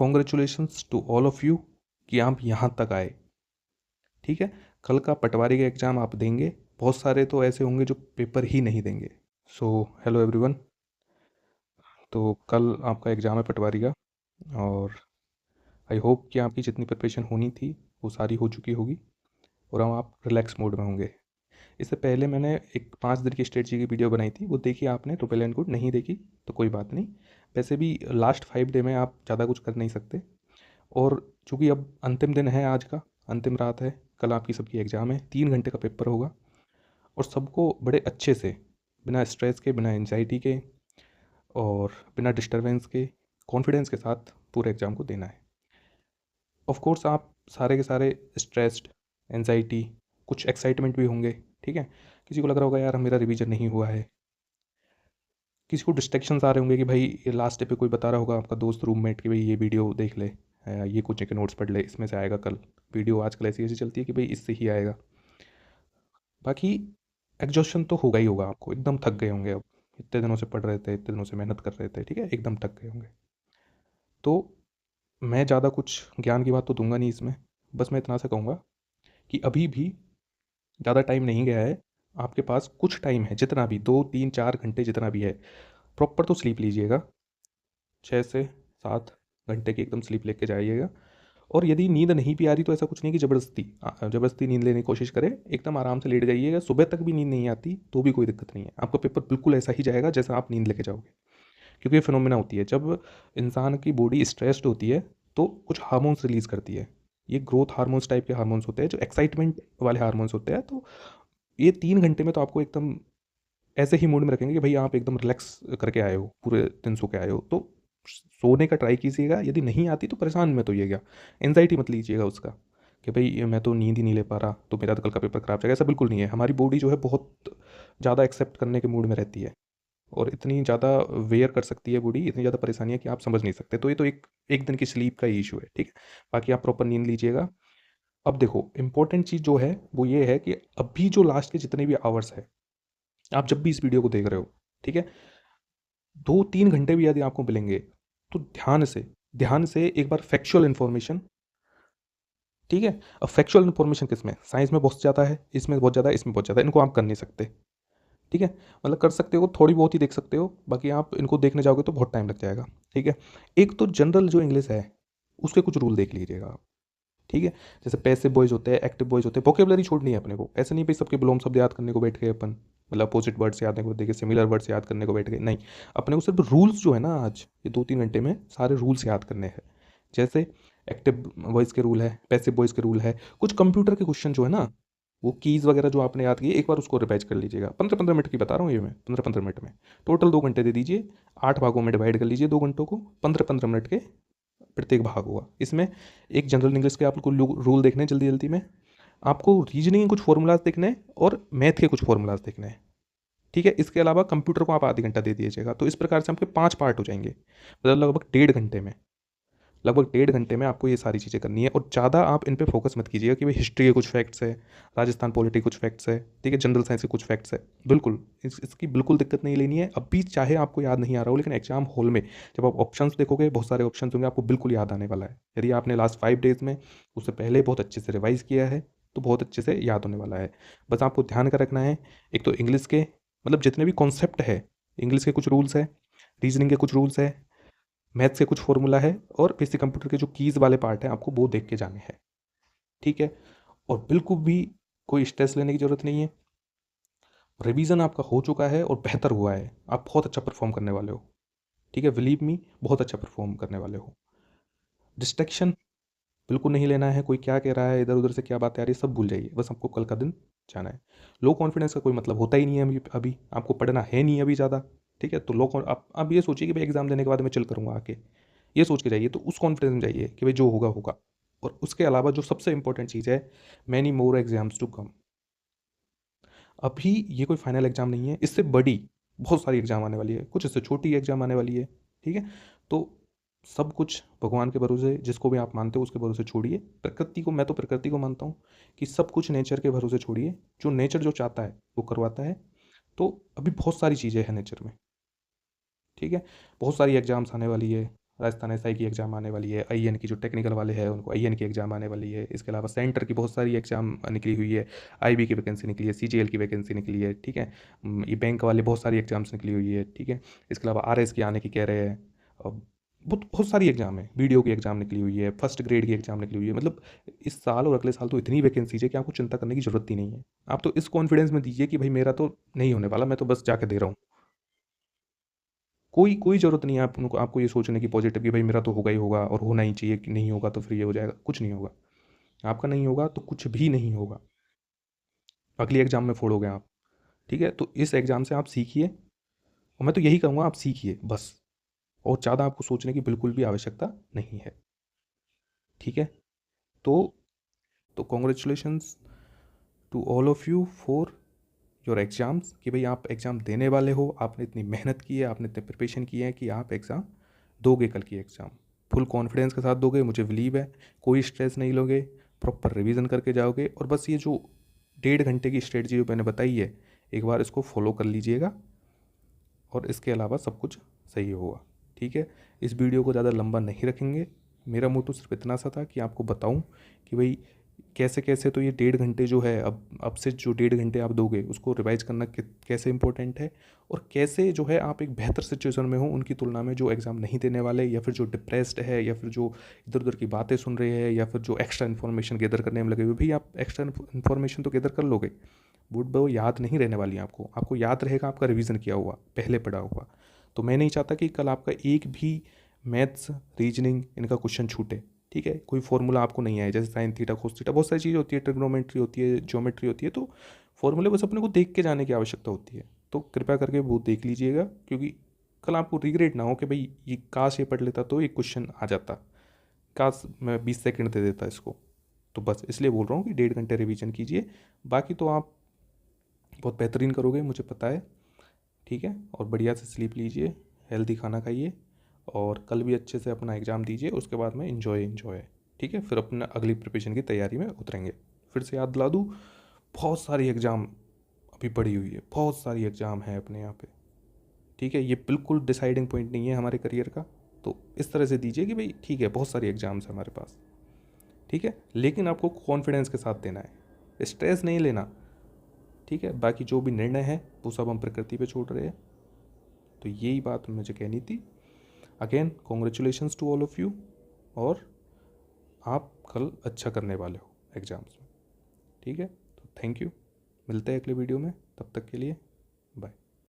Congratulations to all of you कि आप यहाँ तक आए। ठीक है, कल का पटवारी का एग्ज़ाम आप देंगे, बहुत सारे तो ऐसे होंगे जो पेपर ही नहीं देंगे। सो हेलो एवरीवन, तो कल आपका एग्ज़ाम है पटवारी का, और आई होप कि आपकी जितनी प्रिपरेशन होनी थी वो सारी हो चुकी होगी और अब आप रिलैक्स मोड में होंगे। इससे पहले मैंने एक 5 दिन की स्ट्रेटजी की वीडियो बनाई थी, वो देखी आपने तो वेल एंड गुड, नहीं देखी तो कोई बात नहीं। वैसे भी लास्ट 5 डे में आप ज़्यादा कुछ कर नहीं सकते, और चूँकि अब अंतिम दिन है, आज का अंतिम रात है, कल आपकी सबकी एग्ज़ाम है, 3 घंटे का पेपर होगा और सबको बड़े अच्छे से, बिना स्ट्रेस के, बिना एंजाइटी के और बिना डिस्टरबेंस के, कॉन्फिडेंस के साथ पूरे एग्ज़ाम को देना है। ऑफ कोर्स आप सारे के सारे स्ट्रेस्ड, एंजाइटी, कुछ एक्साइटमेंट भी होंगे। ठीक है, किसी को लग रहा होगा यार मेरा रिवीजन नहीं हुआ है, किसी को डिस्ट्रैक्शंस आ रहे होंगे कि भाई ये लास्ट डे पे कोई बता रहा होगा आपका दोस्त, रूममेट, कि भाई ये वीडियो देख ले, ये कोचिंग के नोट्स पढ़ ले, इसमें से आएगा कल। वीडियो आजकल ऐसी ऐसी चलती है कि भाई इससे ही आएगा। बाकी एग्जॉशन तो होगा ही होगा, आपको एकदम थक गए होंगे अब, इतने दिनों से पढ़ रहे थे, इतने दिनों से मेहनत कर रहे थे, ठीक है, एकदम थक गए होंगे। तो मैं ज़्यादा कुछ ज्ञान की बात तो दूंगा नहीं इसमें, बस मैं इतना सा कहूँगा कि अभी भी ज़्यादा टाइम नहीं गया है, आपके पास कुछ टाइम है, जितना भी 2 3 4 घंटे जितना भी है, प्रॉपर तो स्लीप लीजिएगा, 6 से 7 घंटे की एकदम स्लीप लेके जाइएगा। और यदि नींद नहीं भी आ रही तो ऐसा कुछ नहीं कि ज़बरदस्ती नींद लेने की कोशिश करें, एकदम आराम से लेट जाइएगा। सुबह तक भी नींद नहीं आती तो भी कोई दिक्कत नहीं है, आपका पेपर बिल्कुल ऐसा ही जाएगा जैसा आप नींद लेके जाओगे। क्योंकि ये फिनोमेना होती है, जब इंसान की बॉडी स्ट्रेस्ड होती है तो कुछ हार्मोन्स रिलीज़ करती है, ये ग्रोथ हार्मोन्स टाइप के हार्मोन्स होते हैं, जो एक्साइटमेंट वाले हार्मोन्स होते हैं। तो ये 3 घंटे में तो आपको एकदम ऐसे ही मूड में रखेंगे कि भाई आप एकदम रिलैक्स करके आए हो, पूरे दिन सो के आए हो। तो सोने का ट्राई कीजिएगा, यदि नहीं आती तो परेशान में तो ये क्या, एनजाइटी मत लीजिएगा उसका कि भाई ये मैं तो नींद ही नहीं ले पा रहा तो मेरा तो कल का पेपर खराब जाएगा। ऐसा बिल्कुल नहीं है, हमारी बॉडी जो है बहुत ज़्यादा एक्सेप्ट करने के मूड में रहती है, और इतनी ज़्यादा वेयर कर सकती है बॉडी, इतनी ज़्यादा परेशानी है कि आप समझ नहीं सकते। तो ये तो एक एक दिन की स्लीप का ही इशू है, ठीक है। बाकी आप प्रॉपर नींद लीजिएगा। अब देखो, इंपॉर्टेंट चीज़ जो है वो ये है कि अभी जो लास्ट के जितने भी आवर्स है, आप जब भी इस वीडियो को देख रहे हो, ठीक है, 2 3 घंटे भी यदि आपको मिलेंगे तो ध्यान से एक बार फैक्चुअल इन्फॉर्मेशन, ठीक है। अब फैक्चुअल इन्फॉर्मेशन किसमें, साइंस में बहुत ज़्यादा है, इसमें बहुत ज़्यादा है, इसमें बहुत ज़्यादा है, इनको आप कर नहीं सकते। ठीक है, मतलब कर सकते हो, थोड़ी बहुत ही देख सकते हो, बाकी आप इनको देखने जाओगे तो बहुत टाइम लग जाएगा। ठीक है, एक तो जनरल जो इंग्लिश है उसके कुछ रूल देख लीजिएगा आप। ठीक है, जैसे पैसिव वॉइस होते हैं, एक्टिव वॉइस होते हैं, वोकेबलरी छोड़नी है अपने को। ऐसे नहीं भाई सबके विलोम शब्द याद करने को बैठ गए अपन, मतलब अपोजिट वर्ड्स याद करने को, देखिए सिमिलर वर्ड्स याद करने को बैठ गए, नहीं। अपने को सिर्फ रूल्स जो है ना, आज ये 2 3 घंटे में सारे रूल्स याद करने हैं। जैसे एक्टिव वॉइस के रूल है, पैसिव वॉइस के रूल है, कुछ कंप्यूटर के क्वेश्चन जो है ना, वो कीज़ वगैरह जो आपने याद किए, एक बार उसको रिवाइज कर लीजिएगा। 15 15 मिनट की बता रहा हूँ ये मैं, 15 15 मिनट में टोटल 2 घंटे दे दीजिए, 8 भागों में डिवाइड कर लीजिए 2 घंटों को, 15 15 मिनट के प्रत्येक भाग हुआ। इसमें एक जनरल इंग्लिश के आपको रूल देखने हैं जल्दी जल्दी में, आपको रीजनिंग के कुछ फॉर्मूलाज देखने हैं और मैथ के कुछ फॉर्मूलाज देखने हैं। ठीक है, इसके अलावा कंप्यूटर को आप आधी घंटा दे दीजिएगा। तो इस प्रकार से आपके 5 पार्ट हो जाएंगे, मतलब लगभग 1.5 घंटे में आपको ये सारी चीज़ें करनी है। और ज़्यादा आप इन पे फोकस मत कीजिएगा कि भाई हिस्ट्री के कुछ फैक्ट्स है, राजस्थान पॉलिटी कुछ फैक्ट्स है, ठीक है, जनरल साइंस के कुछ फैक्ट्स है, बिल्कुल इसकी बिल्कुल दिक्कत नहीं लेनी है। अब भी चाहे आपको याद नहीं आ रहा हो, लेकिन एग्जाम हॉल में जब आप ऑप्शंस देखोगे, बहुत सारे ऑप्शंस होंगे, आपको बिल्कुल याद आने वाला है। यदि आपने लास्ट 5 डेज में उससे पहले बहुत अच्छे से रिवाइज किया है तो बहुत अच्छे से याद होने वाला है। बस आपको ध्यान का रखना है, एक तो इंग्लिश के, मतलब जितने भी कॉन्सेप्ट है, इंग्लिश के कुछ रूल्स है, रीजनिंग के कुछ रूल्स है, मैथ्स के कुछ फॉर्मूला है, और बेसिक कंप्यूटर के जो कीज़ वाले पार्ट हैं आपको वो देख के जाने हैं। ठीक है, और बिल्कुल भी कोई स्ट्रेस लेने की ज़रूरत नहीं है। रिवीजन आपका हो चुका है और बेहतर हुआ है, आप बहुत अच्छा परफॉर्म करने वाले हो। ठीक है, बिलीव मी, बहुत अच्छा परफॉर्म करने वाले हो। डिस्ट्रैक्शन बिल्कुल नहीं लेना है, कोई क्या कह रहा है, इधर उधर से क्या बातें आ रही है, सब भूल जाइए, बस आपको कल का दिन जाना है। लो कॉन्फिडेंस का कोई मतलब होता ही नहीं है, अभी आपको पढ़ना है नहीं अभी ज़्यादा। ठीक है, तो आप ये सोचिए कि भाई एग्जाम देने के बाद मैं चिल करूँगा आके, ये सोच के जाइए, तो उस कॉन्फिडेंस में जाइए कि भाई जो होगा होगा। और उसके अलावा जो सबसे इंपॉर्टेंट चीज़ है, many more exams to come. अभी ये कोई फाइनल एग्जाम नहीं है, इससे बड़ी बहुत सारी एग्जाम आने वाली है, कुछ इससे छोटी एग्जाम आने वाली है। ठीक है, तो सब कुछ भगवान के भरोसे, जिसको भी आप मानते हो उसके भरोसे छोड़िए। प्रकृति को, मैं तो प्रकृति को मानता हूँ कि सब कुछ नेचर के भरोसे छोड़िए, जो नेचर जो चाहता है वो करवाता है। तो अभी बहुत सारी चीज़ें हैं नेचर में, ठीक है, बहुत सारी एग्जाम्स आने वाली है, राजस्थान एसआई की एग्ज़ाम आने वाली है, आईएन की जो टेक्निकल वाले हैं उनको आईएन की एग्ज़ाम आने वाली है। इसके अलावा सेंटर की बहुत सारी एग्ज़ाम निकली हुई है, आईबी की वैकेंसी निकली है, सीजीएल की वैकेंसी निकली है, ठीक है। ये बैंक वाले बहुत सारी एग्ज़ाम्स निकली हुई है, ठीक है। इसके अलावा आरएस की आने की कह रहे हैं। और बहुत बहुत सारी एग्ज़ाम है, बीडीओ की एग्ज़ाम निकली हुई है, फर्स्ट ग्रेड की एग्ज़ाम निकली हुई है। मतलब इस साल और अगले साल तो इतनी वैकेंसीज है कि आपको चिंता करने की ज़रूरत ही नहीं है। आप तो इस कॉन्फिडेंस में दीजिए कि भाई मेरा तो नहीं होने वाला, मैं तो बस जाके दे रहा हूँ। कोई कोई ज़रूरत नहीं है आपको ये सोचने की पॉजिटिव कि भाई मेरा तो होगा ही होगा और होना ही चाहिए, कि नहीं होगा तो फिर ये हो जाएगा। कुछ नहीं होगा, आपका नहीं होगा तो कुछ भी नहीं होगा। अगली एग्ज़ाम में फोड़ोगे आप, ठीक है। तो इस एग्ज़ाम से आप सीखिए, और मैं तो यही कहूँगा आप सीखिए बस, और ज़्यादा आपको सोचने की बिल्कुल भी आवश्यकता नहीं है, ठीक है। तो congratulations to all of you for your exams, कि भाई आप एग्ज़ाम देने वाले हो, आपने इतनी मेहनत की है, आपने इतने प्रिपरेशन किए हैं कि आप एग्ज़ाम दोगे। कल की एग्ज़ाम फुल कॉन्फिडेंस के साथ दोगे, मुझे बिलीव है। कोई स्ट्रेस नहीं लोगे, प्रॉपर रिवीजन करके जाओगे, और बस ये जो 1.5 घंटे की स्ट्रेटजी जो मैंने बताई है, एक बार इसको फॉलो कर लीजिएगा, और इसके अलावा सब कुछ सही होगा, ठीक है। इस वीडियो को ज़्यादा लंबा नहीं रखेंगे। मेरा मोटो सिर्फ इतना सा था कि आपको बताऊं कि भाई कैसे कैसे तो ये 1.5 घंटे जो है, अब से जो 1.5 घंटे आप दोगे उसको रिवाइज करना कैसे इंपॉर्टेंट है, और कैसे जो है आप एक बेहतर सिचुएशन में हो उनकी तुलना में जो एग्ज़ाम नहीं देने वाले, या फिर जो डिप्रेस्ड है, या फिर जो इधर उधर की बातें सुन रहे हैं, या फिर जो एक्स्ट्रा इन्फॉर्मेशन गैदर करने में लगे हुए। भाई आप एक्स्ट्रा इन्फॉर्मेशन तो गैदर कर लोगे, बट वो याद नहीं रहने वाली आपको याद रहेगा आपका रिवीजन किया हुआ, पहले पढ़ा हुआ। तो मैं नहीं चाहता कि कल आपका एक भी मैथ्स, रीजनिंग इनका क्वेश्चन छूटे, ठीक है। कोई फॉर्मूला आपको नहीं आए, जैसे साइन थीटा, कोस थीटा, बहुत सारी चीज़ें होती है, ट्रिग्नोमेट्री होती है, ज्योमेट्री होती है, तो फॉर्मूले बस अपने को देख के जाने की आवश्यकता होती है। तो कृपया करके वो देख लीजिएगा, क्योंकि कल आपको रिग्रेट ना हो कि भाई ये काश ये पढ़ लेता तो एक क्वेश्चन आ जाता, काश मैं 20 सेकंड दे देता इसको। तो बस इसलिए बोल रहा हूँ कि 1.5 घंटे रिवीजन कीजिए, बाकी तो आप बहुत बेहतरीन करोगे, मुझे पता है, ठीक है। और बढ़िया से स्लीप लीजिए, हेल्दी खाना खाइए, और कल भी अच्छे से अपना एग्ज़ाम दीजिए, उसके बाद में इन्जॉय, ठीक है। फिर अपना अगली प्रिपरेशन की तैयारी में उतरेंगे। फिर से याद दिला दूँ, बहुत सारी एग्ज़ाम अभी पड़ी हुई है, बहुत सारी एग्ज़ाम है अपने यहाँ पे, ठीक है। ये बिल्कुल डिसाइडिंग पॉइंट नहीं है हमारे करियर का। तो इस तरह से दीजिए कि भाई ठीक है, बहुत सारी एग्ज़ाम्स है हमारे पास, ठीक है, लेकिन आपको कॉन्फिडेंस के साथ देना है, स्ट्रेस नहीं लेना, ठीक है। बाकी जो भी निर्णय है वो सब हम प्रकृति पे छोड़ रहे हैं। तो यही बात मुझे कहनी थी। Again congratulations to all of you, और आप कल अच्छा करने वाले हो एग्ज़ाम्स में, ठीक है। तो थैंक यू, मिलते हैं अगले वीडियो में, तब तक के लिए बाय।